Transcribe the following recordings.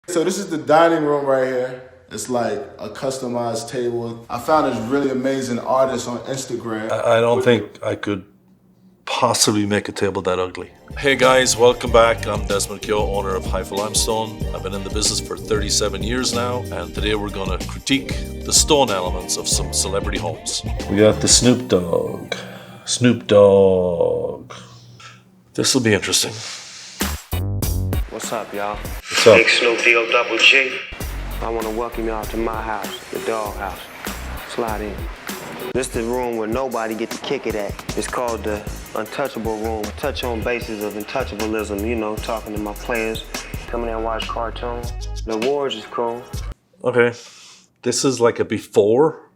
So this is the dining room right here. It's like a customized table. I found this really amazing artist on Instagram. I don't think I could possibly make a table that ugly. Hey guys, welcome back. I'm Desmond Keogh, owner of Haifa Limestone. I've been in the business for 37 years now, and today we're going to critique the stone elements of some celebrity homes. We got the Snoop Dogg. Snoop Dogg. This will be interesting. What's up, y'all? What's up? Big Snoop D-O-double-G. I want to welcome y'all to my house, the dog house. Slide in. This is the room where nobody gets to kick it at. It's called the Untouchable Room. Touch on basis of untouchableism, you know, talking to my players, coming in and watch cartoons. The awards is cool. Okay, this is like a before,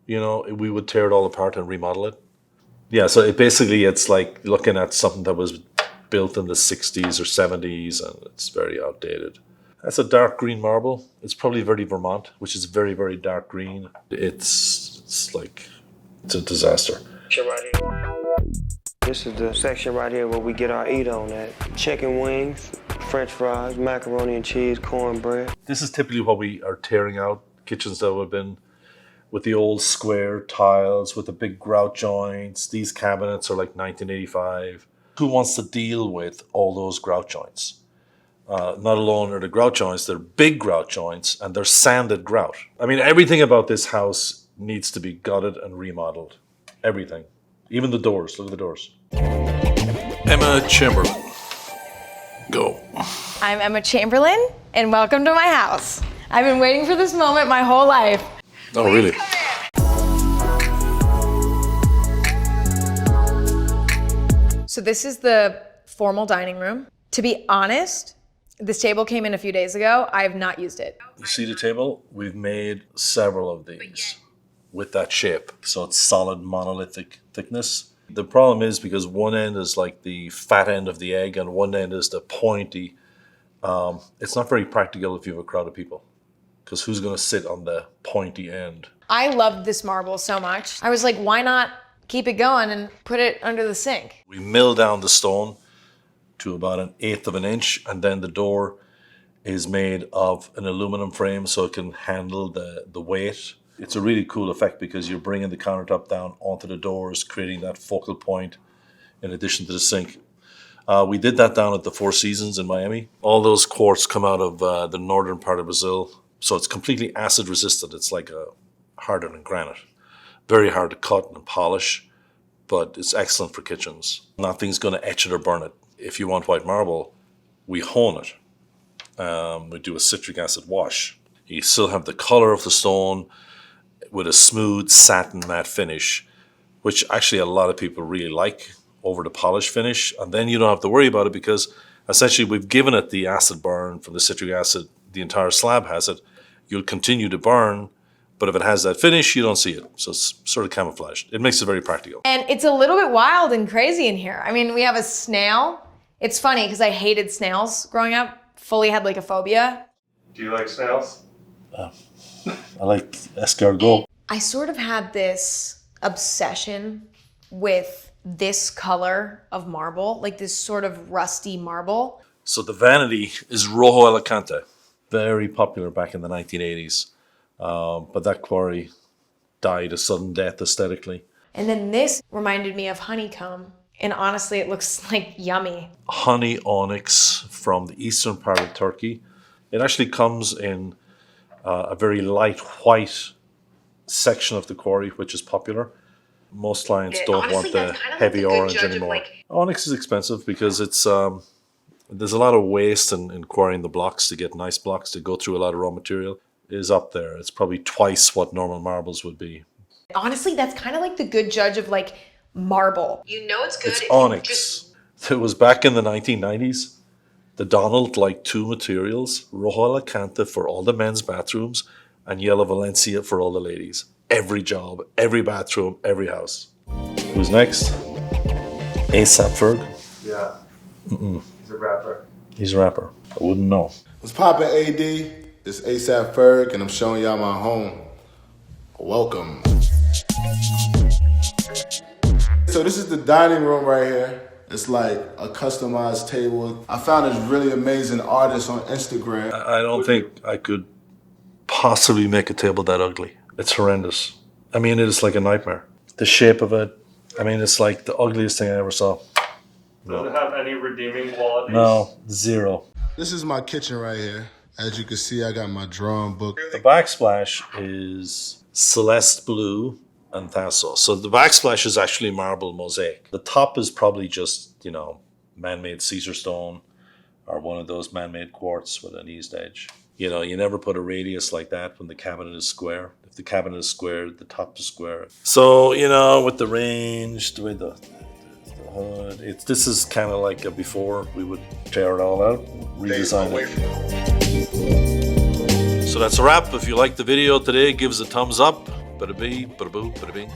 you know, we would tear it all apart and remodel it. Yeah, so it's like looking at something that was built in the 60s or 70s and it's very outdated. That's a dark green marble. It's probably very Vermont, which is very, very dark green. It's a disaster. Right here. This is the section right here where we get our eat on at. Chicken wings, French fries, macaroni and cheese, cornbread. This is typically what we are tearing out. Kitchens that have been with the old square tiles, with the big grout joints. These cabinets are like 1985. Who wants to deal with all those grout joints? Not alone are the grout joints, they're big grout joints and they're sanded grout. I mean, everything about this house needs to be gutted and remodeled. Everything. Even the doors. Look at the doors. Emma Chamberlain. Go. I'm Emma Chamberlain, and welcome to my house. I've been waiting for this moment my whole life. Oh, really? So this is the formal dining room. To be honest, this table came in a few days ago. I have not used it. You see the table? We've made several of these with that shape. So it's solid monolithic thickness. The problem is because one end is like the fat end of the egg and one end is the pointy. It's not very practical if you have a crowd of people because who's going to sit on the pointy end? I loved this marble so much. I was like, why not keep it going and put it under the sink? We mill down the stone to about 1/8 of an inch, and then the door is made of an aluminum frame so it can handle the weight. It's a really cool effect because you're bringing the countertop down onto the doors, creating that focal point in addition to the sink. We did that down at the Four Seasons in Miami. All those quartz come out of the northern part of Brazil, so it's completely acid resistant. It's like harder than granite. Very hard to cut and polish, but it's excellent for kitchens. Nothing's going to etch it or burn it. If you want white marble, we hone it. We do a citric acid wash. You still have the color of the stone with a smooth satin matte finish, which actually a lot of people really like over the polished finish. And then you don't have to worry about it because essentially we've given it the acid burn from the citric acid. The entire slab has it. You'll continue to burn, but if it has that finish, you don't see it. So it's sort of camouflaged. It makes it very practical. And it's a little bit wild and crazy in here. I mean, we have a snail. It's funny because I hated snails growing up. Fully had like a phobia. Do you like snails? I like escargot. I sort of had this obsession with this color of marble, like this sort of rusty marble. So the vanity is Rojo Alicante. Very popular back in the 1980s. But that quarry died a sudden death aesthetically. And then this reminded me of honeycomb. And honestly, it looks like yummy. Honey onyx from the eastern part of Turkey. It actually comes in a very light white section of the quarry, which is popular. Most clients don't want the heavy orange anymore. Onyx is expensive because it's there's a lot of waste in quarrying the blocks to get nice blocks to go through a lot of raw material. It is up there. It's probably twice what normal marbles would be. Honestly, that's kind of like the good judge of like marble. You know it's good. It's onyx. It was back in the 1990s. The Donald liked two materials, Rojo Alicante for all the men's bathrooms and Yellow Valencia for all the ladies. Every job, every bathroom, every house. Who's next? A AP Ferg? Yeah. He's a rapper. He's a rapper. I wouldn't know. What's poppin', AD? It's A AP Ferg, and I'm showing y'all my home. Welcome. So this is the dining room right here. It's like a customized table. I found this really amazing artist on Instagram. I don't think I could possibly make a table that ugly. It's horrendous. I mean, it is like a nightmare. The shape of it, I mean, it's like the ugliest thing I ever saw. Does it have any redeeming qualities? No, zero. This is my kitchen right here. As you can see, I got my drawing book. The backsplash is Celeste Blue and Thasso. So the backsplash is actually marble mosaic. The top is probably just, you know, man-made Caesar stone or one of those man-made quartz with an eased edge. You know, you never put a radius like that when the cabinet is square. If the cabinet is square, the top is square. So, you know, with the range, with the hood, this is kind of like a before. We would tear it all out, redesign it. So that's a wrap. If you liked the video today, give us a thumbs up. Bada bee, bada boo, bada bing.